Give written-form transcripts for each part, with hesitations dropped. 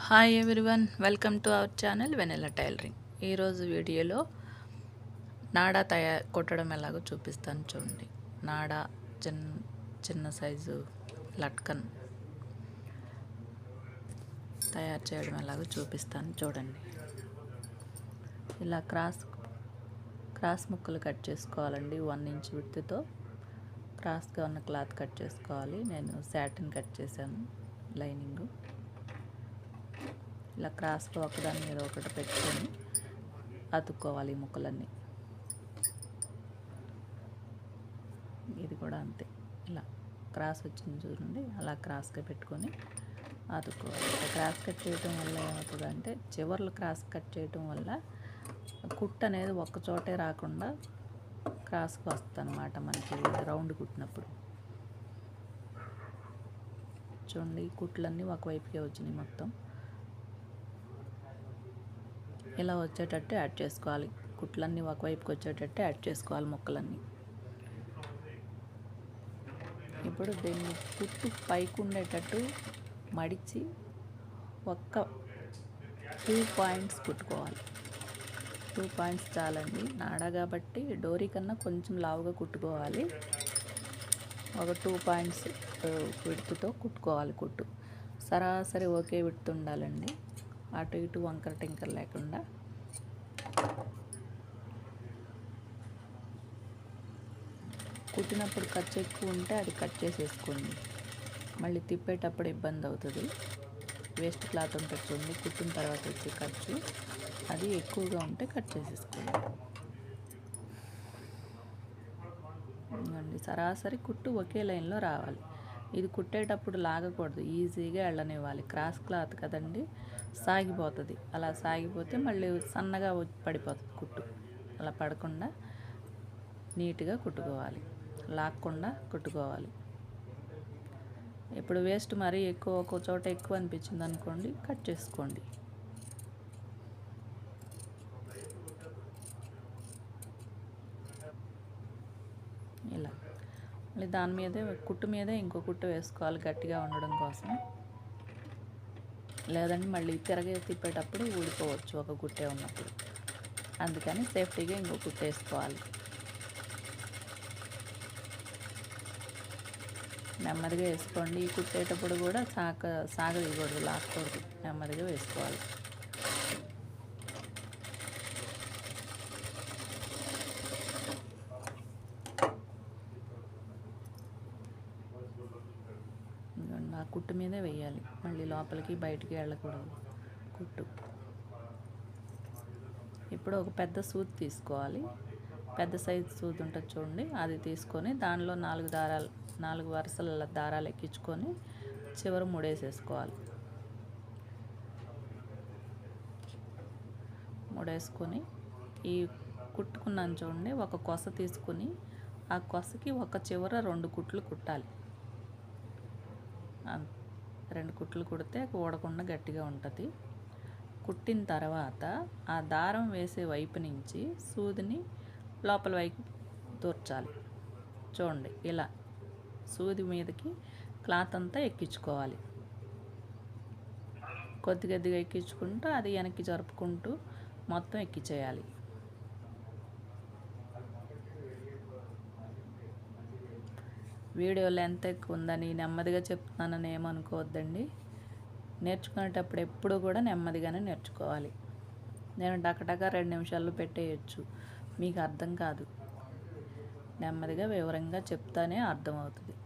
Hi everyone, welcome to our channel Vennela tailoring. ఈరోజు వీడియోలో నాడా కుట్టడం ఎలాగో చూపిస్తాను చూడండి. నాడా చిన్న సైజు లట్కన్ తయారు చేయడం ఎలాగో చూపిస్తాను చూడండి. ఇలా క్రాస్ ముక్కలు కట్ చేసుకోవాలండి. 1 ఇంచ్ విడ్త్తో క్రాస్గా ఉన్న క్లాత్ కట్ చేసుకోవాలి. నేను సాటిన్ కట్ చేశాను లైనింగ్. ఇలా క్రాస్గా ఒకదాని మీద ఒకటి పెట్టుకొని అతుక్కోవాలి ఈ ముక్కలన్నీ. ఇది కూడా అంతే, ఇలా క్రాస్ వచ్చింది చూడండి, అలా క్రాస్గా పెట్టుకొని అతుక్కోవాలి. క్రాస్ కట్ చేయడం వల్ల ఏమవుతుందంటే, చివర్లు క్రాస్ కట్ చేయడం వల్ల కుట్టు అనేది ఒక్క చోటే రాకుండా క్రాస్గా వస్తుంది అన్నమాట. మనకి రౌండ్ కుట్టినప్పుడు చూడండి, ఈ కుట్లన్నీ ఒకవైపుకే వచ్చినాయి. మొత్తం ఇలా వచ్చేటట్టు యాడ్ చేసుకోవాలి. కుట్లన్నీ ఒకవైపుకి వచ్చేటట్టు యాడ్ చేసుకోవాలి ముక్కలన్నీ. ఇప్పుడు దీన్ని కుట్టు పైకి ఉండేటట్టు మడిచి ఒక్క 2 పాయింట్స్ కుట్టుకోవాలి. 2 పాయింట్స్ చాలండి. నాడా కాబట్టి డోరీ కన్నా కొంచెం లావుగా కుట్టుకోవాలి. ఒక 2 పాయింట్స్ విడ్త్తో కుట్టుకోవాలి. కుట్టు సరాసరి ఒకే విడ్త్ ఉండాలండి, అటు ఇటు వంకర టింకర లేకుండా. కుట్టినప్పుడు ఖర్చు ఎక్కువ ఉంటే అది కట్ చేసేసుకోండి, మళ్ళీ తిప్పేటప్పుడు ఇబ్బంది అవుతుంది. వేస్ట్ క్లాత్ ఉంటుంది చూడండి, కుట్టిన తర్వాత వచ్చే ఖర్చు అది ఎక్కువగా ఉంటే కట్ చేసేసుకోండి. ఇవ్వండి, సరాసరి కుట్టు ఒకే లైన్లో రావాలి. ఇది కుట్టేటప్పుడు లాగకూడదు, ఈజీగా వెళ్ళనివ్వాలి. క్రాస్ క్లాత్ కదండి, సాగిపోతుంది. అలా సాగిపోతే మళ్ళీ సన్నగా పడిపోతుంది కుట్టు. అలా పడకుండా నీట్గా కుట్టుకోవాలి, లాక్కుండా కుట్టుకోవాలి. ఇప్పుడు వేస్ట్ మరీ ఎక్కువ, ఒక చోట ఎక్కువ అనిపించింది అనుకోండి, కట్ చేసుకోండి. ఇలా మళ్ళీ దాని మీదే, కుట్టు మీదే ఇంకో కుట్టు వేసుకోవాలి గట్టిగా ఉండడం కోసం. లేదంటే మళ్ళీ తిప్పేటప్పుడు ఊడిపోవచ్చు ఒక కుట్టే ఉన్నప్పుడు. అందుకని సేఫ్టీగా ఇంకో కుట్టు వేసుకోవాలి. నెమ్మదిగా వేసుకోండి. ఈ కుట్టేటప్పుడు కూడా సాగదీయకూడదు, లాక్కూడదు, నెమ్మదిగా వేసుకోవాలి. ఆ కుట్టు మీదే వేయాలి, మళ్ళీ లోపలికి బయటికి వెళ్ళకూడదు కుట్టు. ఇప్పుడు ఒక పెద్ద సూది తీసుకోవాలి. పెద్ద సైజు సూది ఉంటుంది చూడండి, అది తీసుకొని దానిలో 4 వరుసల దారాలు ఎక్కించుకొని చివర ముడేసేసుకోవాలి. ముడేసుకొని ఈ కుట్టుకున్నాను చూడండి, ఒక కొస తీసుకుని ఆ కొసకి ఒక చివర 2 కుట్లు కుట్టాలి. 2 కుట్లు కుడితే ఊడకుండా గట్టిగా ఉంటుంది. కుట్టిన తర్వాత ఆ దారం వేసే వైపు నుంచి సూదిని లోపల వైపు దూర్చాలి. చూడండి, ఇలా సూది మీదకి క్లాత్ అంతా ఎక్కించుకోవాలి. కొద్దిగా ఎక్కించుకుంటూ అది వెనక్కి జరుపుకుంటూ మొత్తం ఎక్కించేయాలి. వీడియో లెంత్ ఎక్కువ ఉందని నెమ్మదిగా చెప్తున్నానని ఏమనుకోవద్దండి. నేర్చుకునేటప్పుడు ఎప్పుడు కూడా నెమ్మదిగానే నేర్చుకోవాలి. నేను టకటక 2 నిమిషాల్లో పెట్టేయచ్చు, మీకు అర్థం కాదు. నెమ్మదిగా వివరంగా చెప్తానే అర్థమవుతుంది.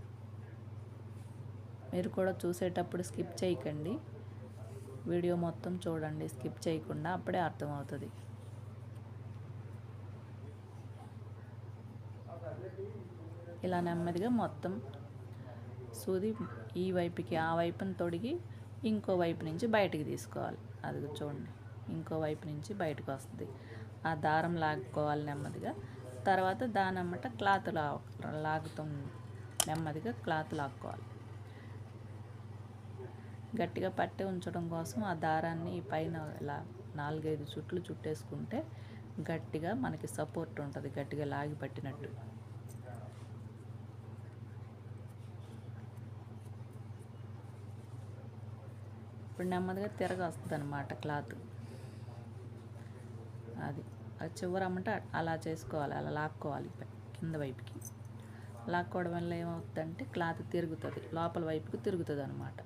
మీరు కూడా చూసేటప్పుడు స్కిప్ చేయకండి, వీడియో మొత్తం చూడండి స్కిప్ చేయకుండా, అప్పుడే అర్థమవుతుంది. ఇలా నెమ్మదిగా మొత్తం సూది ఈ వైపుకి ఆ వైపుని తొడిగి ఇంకో వైపు నుంచి బయటికి తీసుకోవాలి. అది చూడండి, ఇంకో వైపు నుంచి బయటకు వస్తుంది. ఆ దారం లాక్కోవాలి నెమ్మదిగా. తర్వాత దాని అమ్మట క్లాత్ లాగుతాం, నెమ్మదిగా క్లాత్ లాక్కోవాలి. గట్టిగా పట్టి ఉంచడం కోసం ఆ దారాన్ని పైన ఇలా 4-5 చుట్లు చుట్టేసుకుంటే గట్టిగా మనకి సపోర్ట్ ఉంటుంది, గట్టిగా లాగి పట్టినట్టు. ఇప్పుడు నెమ్మదిగా తిరగ వస్తుంది అనమాట క్లాత్. అది చివరమ్మట అలా చేసుకోవాలి, అలా లాక్కోవాలి కింద వైపుకి. లాక్కోవడం వల్ల ఏమవుతుందంటే క్లాత్ తిరుగుతుంది, లోపల వైపుకి తిరుగుతుంది అనమాట.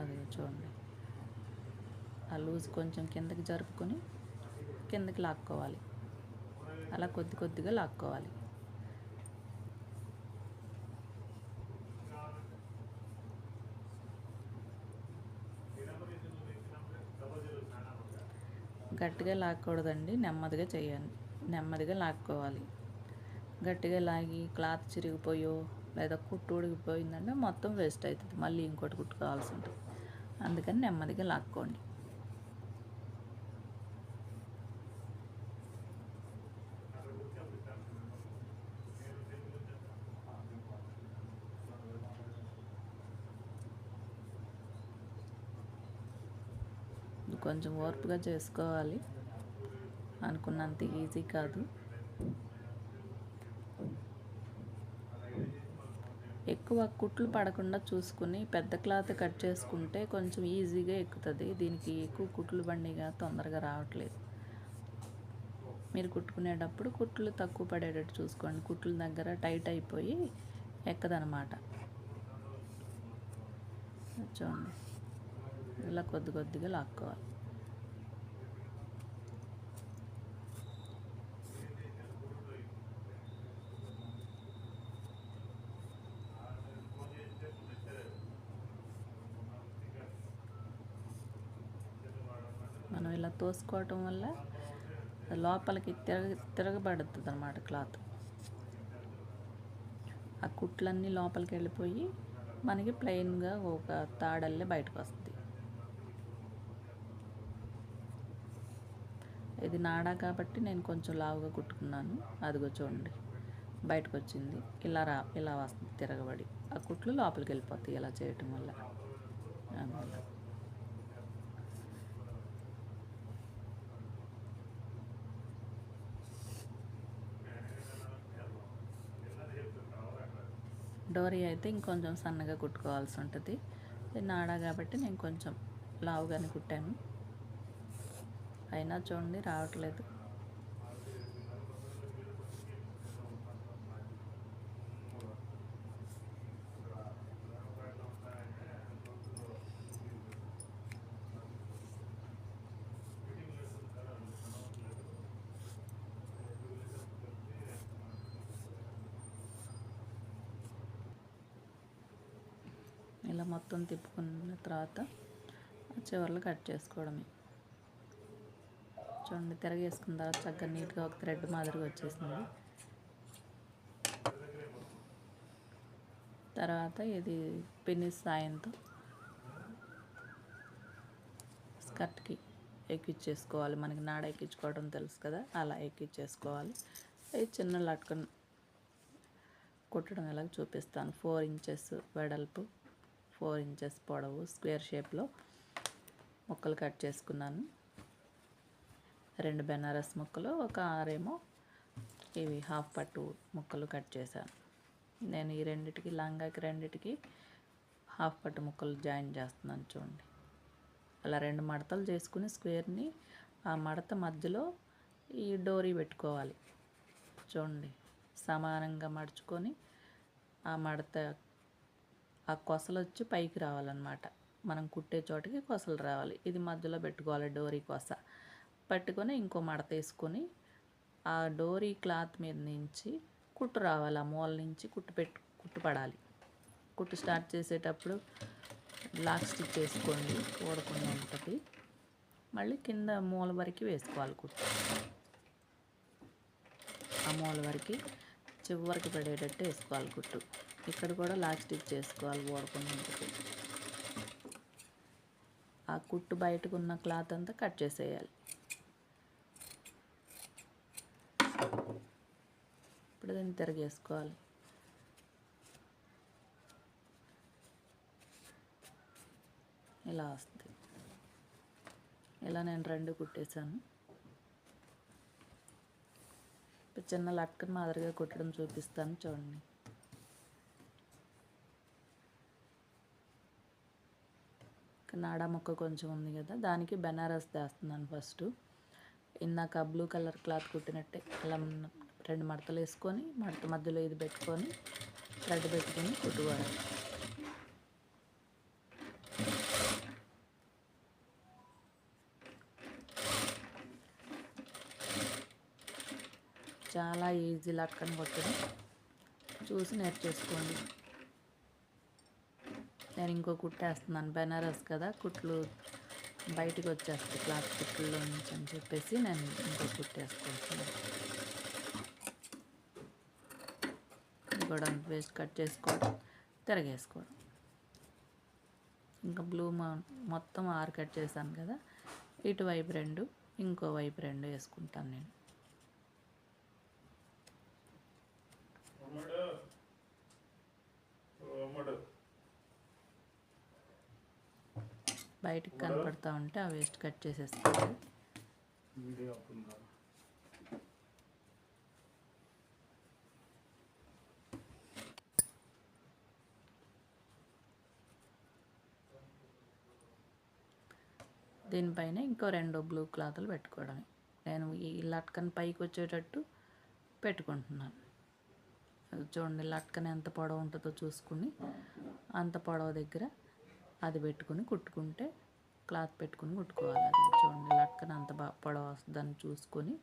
అది చూడండి, ఆ లూజ్ కొంచెం కిందకి జరుపుకొని కిందకి లాక్కోవాలి. అలా కొద్ది కొద్దిగా లాక్కోవాలి. గట్టిగా లాక్కూడదండి, నెమ్మదిగా చేయాలి. నెమ్మదిగా లాక్కోవాలి. గట్టిగా లాగి క్లాత్ చిరిగిపోయో లేదా కుట్టు ఉడిగిపోయిందంటే మొత్తం వేస్ట్ అవుతుంది, మళ్ళీ ఇంకోటి కుట్టుకోవాల్సి ఉంటుంది. అందుకని నెమ్మదిగా లాక్కోండి. కొంచెం ఓర్పుగా చేసుకోవాలి, అనుకున్నంత ఈజీ కాదు. ఎక్కువ కుట్లు పడకుండా చూసుకుని పెద్ద క్లాత్ కట్ చేసుకుంటే కొంచెం ఈజీగా ఎక్కుతుంది. దీనికి ఎక్కువ కుట్లు బండిగా తొందరగా రావట్లేదు. మీరు కుట్టుకునేటప్పుడు కుట్లు తక్కువ పడేటట్టు చూసుకోండి. కుట్ల దగ్గర టైట్ అయిపోయి ఎక్కదనమాట. చూడండి, ఇలా కొద్ది కొద్దిగా లాక్కోవాలి. మనం ఇలా తోసుకోవటం వల్ల లోపలికి తిరగబడుతుంది అన్నమాట క్లాత్. ఆ కుట్లన్నీ లోపలికి వెళ్ళిపోయి మనకి ప్లెయిన్గా ఒక తాడల్లే బయటకు వస్తుంది. ఇది నాడా కాబట్టి నేను కొంచెం లావుగా కుట్టుకున్నాను. అదిగో చూడండి, బయటకు వచ్చింది. ఇలా వస్తుంది తిరగబడి. ఆ కుట్లు లోపలికి వెళ్ళిపోతాయి ఇలా చేయటం వల్ల. అందువల్ల డోరీ అయితే ఇంకొంచెం సన్నగా కుట్టుకోవాల్సి ఉంటుంది. నాడా కాబట్టి నేను కొంచెం లావుగానే కుట్టాను. అయినా చూడండి రావట్లేదు. ఇలా మొత్తం తిప్పుకున్న తర్వాత చివర్లు కట్ చేసుకోవడమే. చూడండి, తిరగేసుకున్న తర్వాత చక్కగా నీట్గా ఒక థ్రెడ్ మాదిరిగా వచ్చేసింది. తర్వాత ఇది పిన్నిస్ సాయంతో స్కర్ట్కి ఎక్కించేసుకోవాలి. మనకి నాడ ఎక్కించుకోవడం తెలుసు కదా, అలా ఎక్కించేసుకోవాలి. ఇది చిన్న లట్కన్ కుట్టడం ఎలాగ చూపిస్తాను. 4 ఇంచెస్ వెడల్పు, 4 ఇంచెస్ పొడవు స్క్వేర్ షేప్లో ముక్కలు కట్ చేసుకున్నాను. 2 బెనారస్ ముక్కలు, ఒక 6 ఇవి హాఫ్ పట్టు ముక్కలు కట్ చేశాను. నేను ఈ రెండిటికి లంగాకి రెండిటికి హాఫ్ పట్టు ముక్కలు జాయిన్ చేస్తున్నాను. చూడండి, అలా 2 మడతలు చేసుకుని స్క్వేర్ని ఆ మడత మధ్యలో ఈ డోరీ పెట్టుకోవాలి. చూడండి, సమానంగా మడుచుకొని ఆ మడత ఆ కొసలు వచ్చి పైకి రావాలన్నమాట. మనం కుట్టే చోటికి కొసలు రావాలి. ఇది మధ్యలో పెట్టుకోవాలి డోరీ కొస. పట్టుకొని ఇంకో మడత వేసుకొని ఆ డోరీ క్లాత్ మీద నుంచి కుట్టు రావాలి. ఆ మూల నుంచి కుట్టు పడాలి. కుట్టు స్టార్ట్ చేసేటప్పుడు లాక్ స్టిచ్ వేసుకోండి, ఊడకుండా ఉంటుంది. మళ్ళీ కింద మూల వరకు వేసుకోవాలి కుట్టు. ఆ మూల వరకు చివరికి పడేటట్టు వేసుకోవాలి కుట్టు. ఇక్కడ కూడా లాక్ స్టిచ్ చేసుకోవాలి, ఊడకుండా ఉంటుంది. ఆ కుట్టు బయటకు ఉన్న క్లాత్ అంతా కట్ చేసేయాలి. ఇప్పుడు దీన్ని తిరగేసుకోవాలి. ఇలా వస్తుంది. ఇలా నేను 2 కుట్టేశాను. చిన్న లట్కన్ మాదిరిగా కుట్టడం చూపిస్తాను చూడండి. నాడా ముక్క కొంచెం ఉంది కదా, దానికి బెనారస్ వేస్తున్నాను ఫస్ట్. ఇందాక బ్లూ కలర్ క్లాత్ కుట్టినట్టే అలా 2 మడతలు వేసుకొని మడత మధ్యలో ఇది పెట్టుకొని థ్రెడ్ పెట్టుకొని కుట్టుకోవడం. చాలా ఈజీ లట్కన్ కొట్టడం, చూసి నేర్చేసుకోండి. నేను ఇంకో కుట్టేస్తున్నాను, బెనారస్ కదా కుట్లు బయటికి వచ్చేస్తాయి క్లాత్ కుట్లలో నుంచి అని చెప్పేసి నేను ఇంకో కుట్టేసుకుంటున్నాను. కూడా వేస్ట్ కట్ చేసుకోవడం, తిరగేసుకోవడం. ఇంకా బ్లూ మొత్తం 6 కట్ చేశాను కదా, ఇటువైపు 2 ఇంకో వైపు 2 వేసుకుంటాను నేను. బయటికి కనపడతా ఉంటే ఆ వేస్ట్ కట్ చేసేసుకోవాలి. దీనిపైన ఇంకో 2 బ్లూ క్లాతులు పెట్టుకోవడమే. నేను ఈ లట్కన్ పైకి వచ్చేటట్టు పెట్టుకుంటున్నాను. చూడండి, లట్కన్ ఎంత పొడవు ఉంటుందో చూసుకుని అంత పొడవు దగ్గర అది పెట్టుకుని కుట్టుకుంటే క్లాత్ పెట్టుకుని కుట్టుకోవాలి. అది చూడండి, లట్కన్ అంత పొడవు వస్తుందని చూసుకొని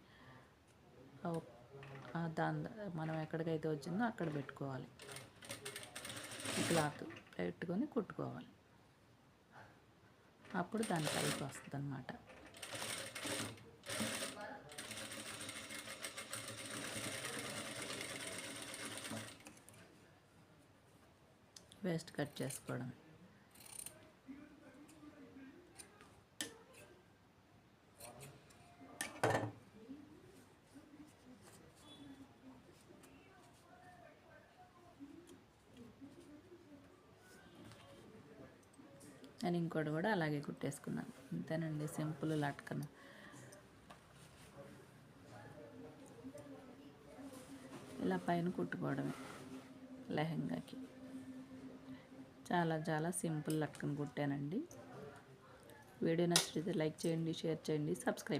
దాని మనం ఎక్కడికైతే వచ్చిందో అక్కడ పెట్టుకోవాలి. క్లాత్ పెట్టుకొని కుట్టుకోవాలి. అప్పుడు దాని పైకి వస్తుంది అన్నమాట. వేస్ట్ కట్ చేసుకోవడం. నేను ఇంకోటి కూడా అలాగే కుట్టేసుకున్నాను. అంతేనండి, సింపుల్ లట్కన్. ఇలా పైన కుట్టుకోవడమే లెహంగాకి. చాలా చాలా సింపుల్ లట్కన్ కుట్టానండి. వీడియో నచ్చితే లైక్ చేయండి, షేర్ చేయండి, సబ్స్క్రైబ్.